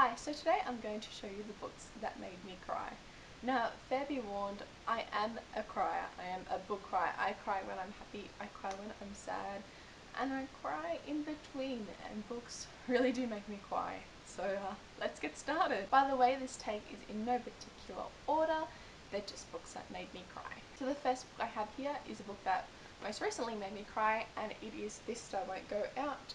Hi, so today I'm going to show you the books that made me cry. Now, fair be warned, I am a crier. I am a book crier. I cry when I'm happy, I cry when I'm sad, and I cry in between, and books really do make me cry. So let's get started. By the way, this take is in no particular order. They're just books that made me cry. So the first book I have here is a book that most recently made me cry, and it is This Star Won't Go Out,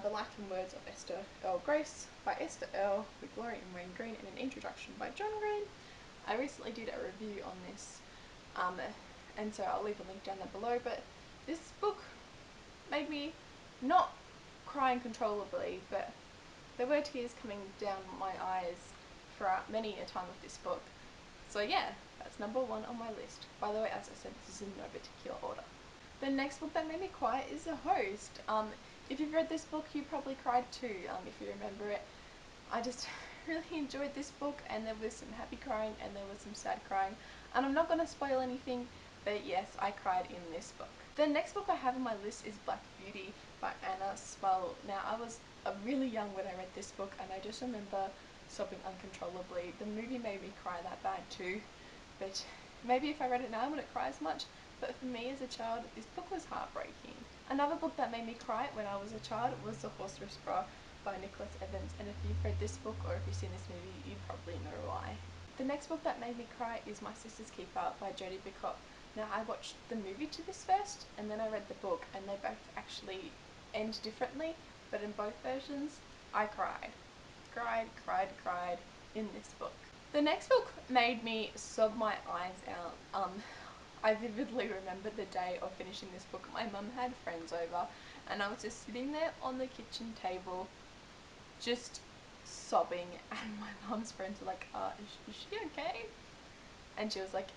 The Life and Words of Esther Earl Grace by Esther Earl with Laurie and Wayne Green and an introduction by John Green. I recently did a review on this and so I'll leave a link down there below, but this book made me not cry uncontrollably, but there were tears coming down my eyes throughout many a time with this book. So yeah, that's number one on my list. By the way, as I said, this is in no particular order. The next book that made me cry is The Host. If you've read this book, you probably cried too, if you remember it. I just really enjoyed this book, and there was some happy crying and there was some sad crying. And I'm not going to spoil anything, but yes, I cried in this book. The next book I have on my list is Black Beauty by Anna Smalls. Now, I was really young when I read this book, and I just remember sobbing uncontrollably. The movie made me cry that bad too, but maybe if I read it now I wouldn't cry as much. But for me as a child, this book was heartbreaking. Another book that made me cry when I was a child was The Horse Whisperer by Nicholas Evans, and if you've read this book or if you've seen this movie, you probably know why. The next book that made me cry is My Sister's Keeper by Jodi Picoult. Now, I watched the movie to this first, and then I read the book, and they both actually end differently, but in both versions, I cried. Cried in this book. The next book made me sob my eyes out. I vividly remember the day of finishing this book. My mum had friends over, and I was just sitting there on the kitchen table just sobbing, and my mum's friends were like, is she okay? And she was like,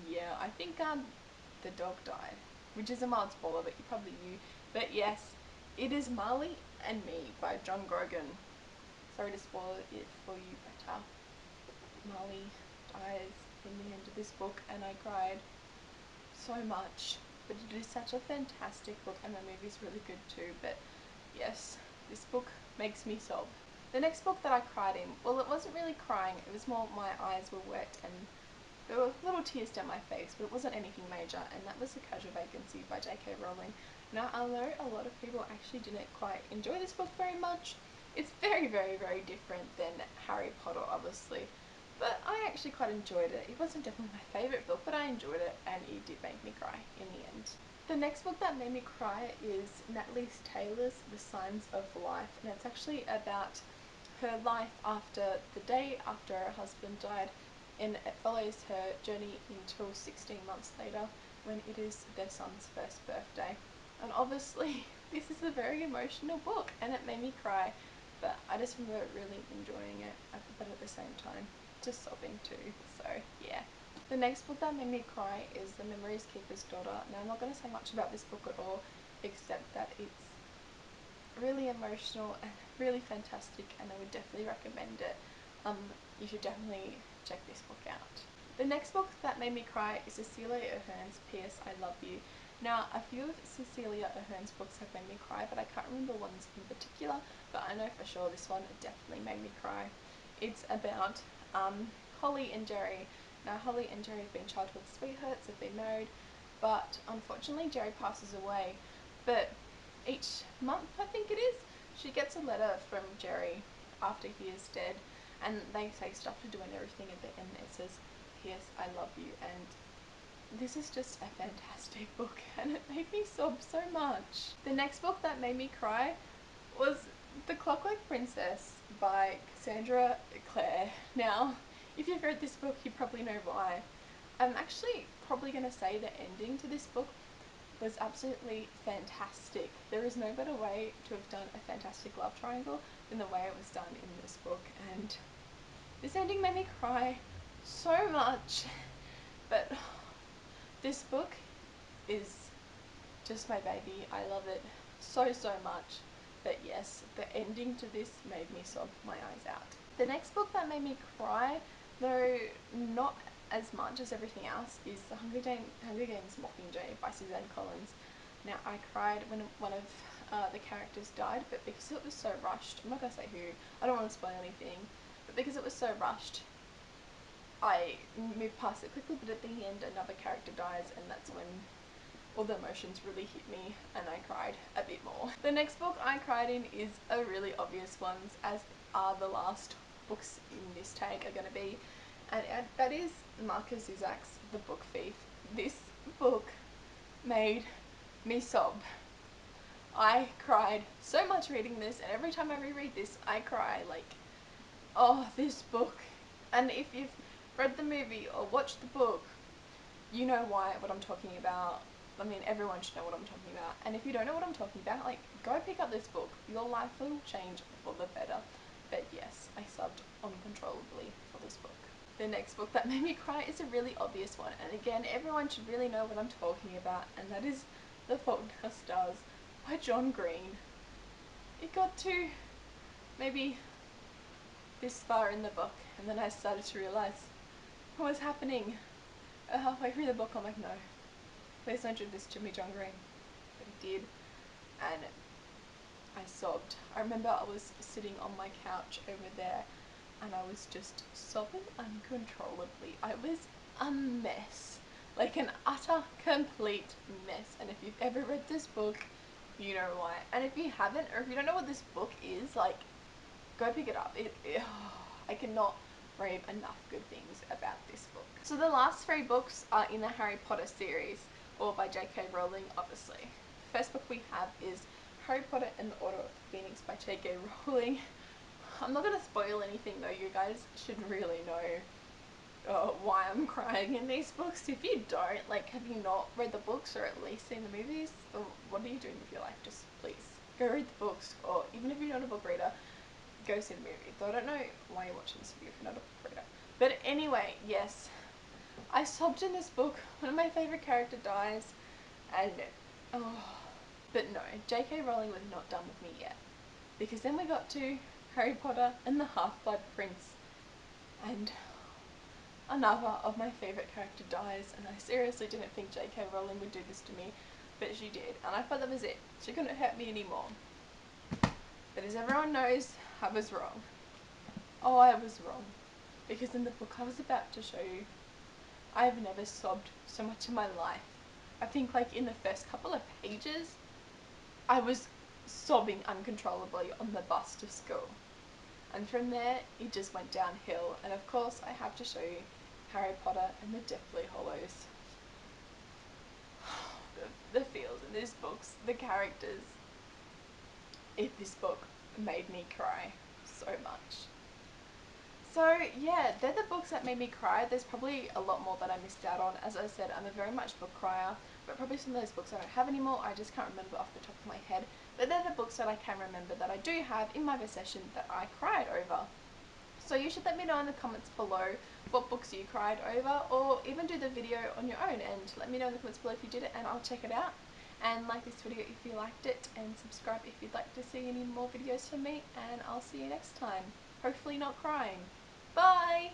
yeah, I think the dog died, which is a mild spoiler, but you probably knew. But yes, it is Marley and Me by John Grogan. Sorry to spoil it for you, but Marley dies in the end of this book, and I cried so much. But it is such a fantastic book, and the movie's really good too. But yes, this book makes me sob. The next book that I cried in, well, it wasn't really crying, it was more my eyes were wet and there were little tears down my face, but it wasn't anything major, and that was The Casual Vacancy by J.K. Rowling. Now, I know a lot of people actually didn't quite enjoy this book very much. It's very different than Harry Potter, obviously, but I actually quite enjoyed it. It wasn't definitely my favourite book, but I enjoyed it, and it did make me cry in the end. The next book that made me cry is Natalie Taylor's The Signs of Life, and it's actually about her life after the day after her husband died, and it follows her journey until 16 months later when it is their son's first birthday. And obviously this is a very emotional book and it made me cry, but I just remember really enjoying it, but at the same time just sobbing too. So yeah. The next book that made me cry is The Memories Keeper's Daughter. Now, I'm not going to say much about this book at all, except that it's really emotional and really fantastic, and I would definitely recommend it. You should definitely check this book out. The next book that made me cry is Cecelia Ahern's P.S. I Love You. Now, a few of Cecelia Ahern's books have made me cry, but I can't remember ones in particular, but I know for sure this one definitely made me cry. It's about Holly and Jerry. Now, Holly and Jerry have been childhood sweethearts, they've been married, but unfortunately Jerry passes away. But each month, I think it is, she gets a letter from Jerry after he is dead, and they say stuff to do and everything, at the end it says, P.S. I love you, and this is just a fantastic book, and it made me sob so much. The next book that made me cry was The Clockwork Princess by Cassandra Clare. Now, if you've read this book, you probably know why. I'm actually probably going to say the ending to this book was absolutely fantastic. There is no better way to have done a fantastic love triangle than the way it was done in this book, and this ending made me cry so much. But this book is just my baby. I love it so much. But yes, the ending to this made me sob my eyes out. The next book that made me cry, though not as much as everything else, is The Hunger Games Mockingjay by Suzanne Collins. Now, I cried when one of the characters died, but because it was so rushed, I'm not going to say who, I don't want to spoil anything, but because it was so rushed, I moved past it quickly, but at the end another character dies, and that's when all the emotions really hit me and I cried a bit more. The next book I cried in is a really obvious one, as are the last books in this tag are going to be, and that is Marcus Zuzak's The Book Thief. This book made me sob. I cried so much reading this, and every time I reread this I cry, like, oh, this book. And if you've read the movie or watched the book, you know what I'm talking about. I mean, everyone should know what I'm talking about. And if you don't know what I'm talking about, like, go pick up this book. Your life will change for the better. But yes, I sobbed uncontrollably for this book. The next book that made me cry is a really obvious one. And again, everyone should really know what I'm talking about. And that is The Fault in Our Stars by John Green. It got to maybe this far in the book, and then I started to realise what was happening. Halfway through the book, I'm like, no, please don't do this to me, John Green. But he did, and I sobbed. I remember I was sitting on my couch over there, and I was just sobbing uncontrollably. I was a mess, like an utter, complete mess. And if you've ever read this book, you know why. And if you haven't, or if you don't know what this book is, like, go pick it up. I cannot rave enough good things about this book. So the last 3 books are in the Harry Potter series, or by J.K. Rowling, obviously. The first book we have is Harry Potter and the Order of the Phoenix by J.K. Rowling. I'm not going to spoil anything though, you guys should really know why I'm crying in these books. If you don't, like, have you not read the books or at least seen the movies? Or what are you doing with your life? Just please go read the books, or even if you're not a book reader, go see the movie. Though I don't know why you're watching this video if you're not a book reader. But anyway, yes, I sobbed in this book. One of my favourite characters dies, and but no, J.K. Rowling was not done with me yet, because then we got to Harry Potter and the Half-Blood Prince, and another of my favourite characters dies, and I seriously didn't think J.K. Rowling would do this to me, but she did, and I thought that was it. She couldn't hurt me anymore. But as everyone knows, I was wrong. Oh, I was wrong. Because in the book I was about to show you, I have never sobbed so much in my life. I think, like, in the first couple of pages, I was sobbing uncontrollably on the bus to school. And from there, it just went downhill. And of course, I have to show you Harry Potter and the Deathly Hallows. The feels in these books, the characters. This book made me cry so much. So yeah, they're the books that made me cry. There's probably a lot more that I missed out on. As I said, I'm a very much book crier, but probably some of those books I don't have anymore. I just can't remember off the top of my head. But they're the books that I can remember that I do have in my possession that I cried over. So you should let me know in the comments below what books you cried over, or even do the video on your own and let me know in the comments below if you did it, and I'll check it out. And like this video if you liked it, and subscribe if you'd like to see any more videos from me, and I'll see you next time. Hopefully not crying. Bye!